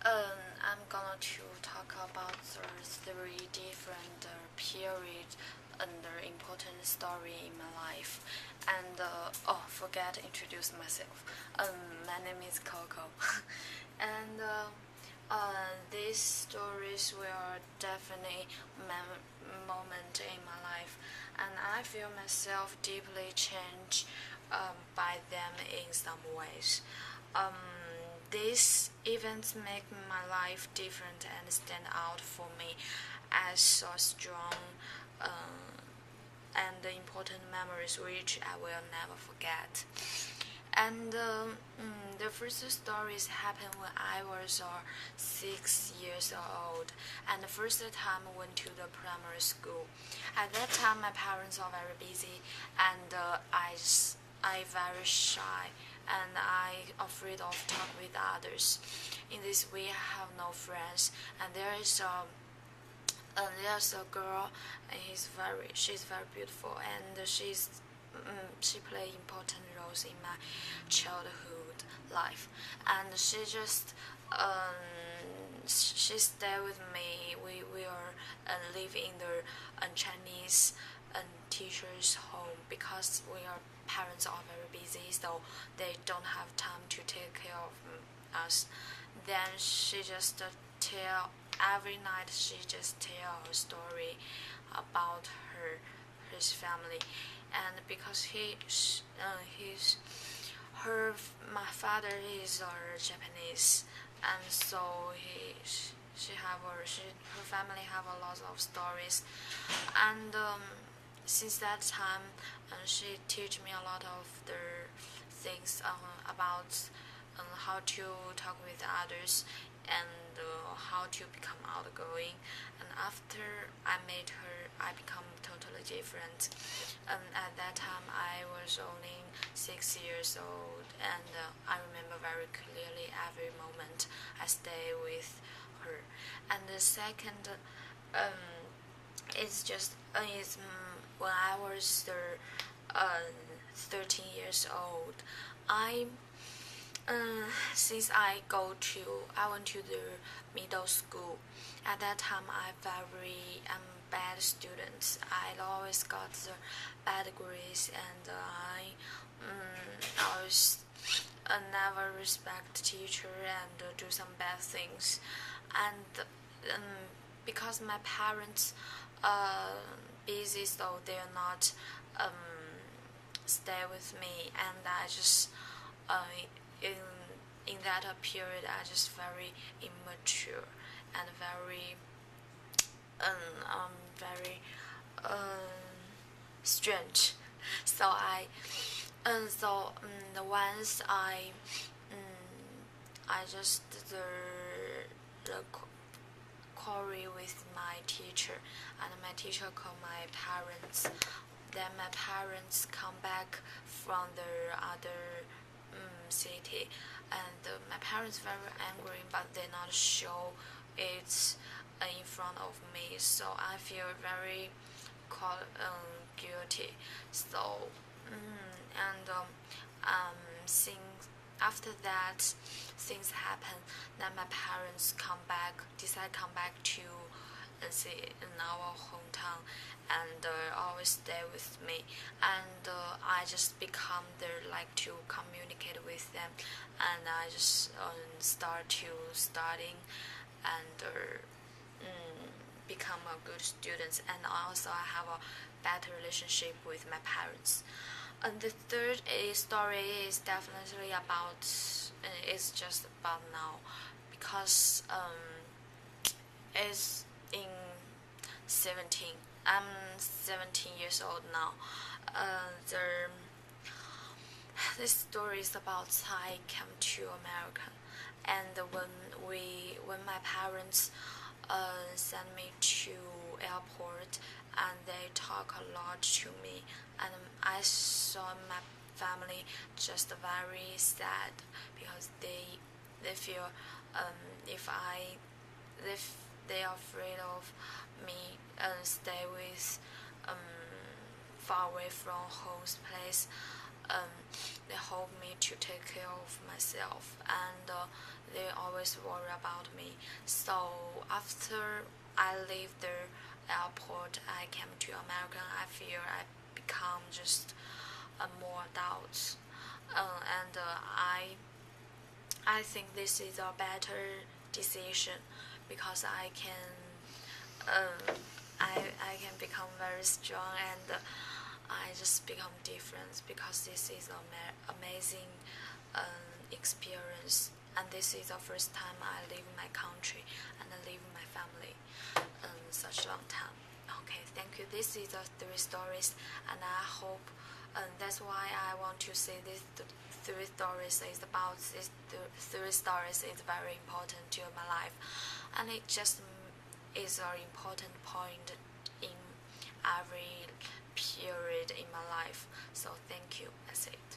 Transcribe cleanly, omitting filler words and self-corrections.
I'm gonna to talk about the three different periods and the important story in my life. And forget to introduce myself. My name is Coco, and these stories were definitely moment in my life, and I feel myself deeply changed by them in some ways. Um, these events make my life different and stand out for me as so strong and important memories which I will never forget. And the first stories happened when I was 6 years old, and the first time I went to the primary school. At that time, my parents are very busy, and I very shy, and I afraid of talk with others. In this way, I have no friends, and there's a girl, and she's very beautiful, and she played important roles in my childhood life, and she stayed with me. We are live in the Chinese teacher's home because we are parents are very busy, so they don't have time to take care of us. Then she just tell every night. She just tell a story about his family, and because he's her my father is Japanese, and so her family have a lot of stories, and since that time, she teach me a lot of the things about how to talk with others and how to become outgoing. And after I met her, I become totally different. At that time, I was only 6 years old, and I remember very clearly every moment I stay with her. And the second, it's just it's when I was 13 years old. I since I went to the middle school. At that time, I very bad student. I always got the bad grades, and I always never respect teacher and do some bad things. And because my parents busy, so they're not stay with me, and I just in in that period I just very immature and very strange. So the once I just the quarrel with my teacher, and my teacher called my parents. Then my parents come back from the other city, and my parents very angry, but they not show it in front of me. So I feel very guilty. So and since after that things happen, then my parents decide come back to see in our hometown, and always stay with me, and I just become there like to communicate with them, and I just start to studying, and become a good student, and also I have a better relationship with my parents. And the third story is definitely about it's just about now, because it's in 17. I'm 17 years old now. This story is about I came to America, and when my parents sent me to airport, and they talk a lot to me, and I saw my family just very sad because they feel if I if they are afraid of me stay with far away from home's place, they help me to take care of myself, and they always worry about me. So after I leave the airport, I came to America. I feel I become just a more adult, and I think this is a better decision because um, I can become very strong, and I just become different because this is an amazing experience, and this is the first time I leave my country and I leave my family such a long time. Okay, thank you. This is the three stories, and I hope, that's why I want to say this. Three stories is about this. Three stories is very important to my life, and it just is an important point in every period in my life. So thank you. That's it.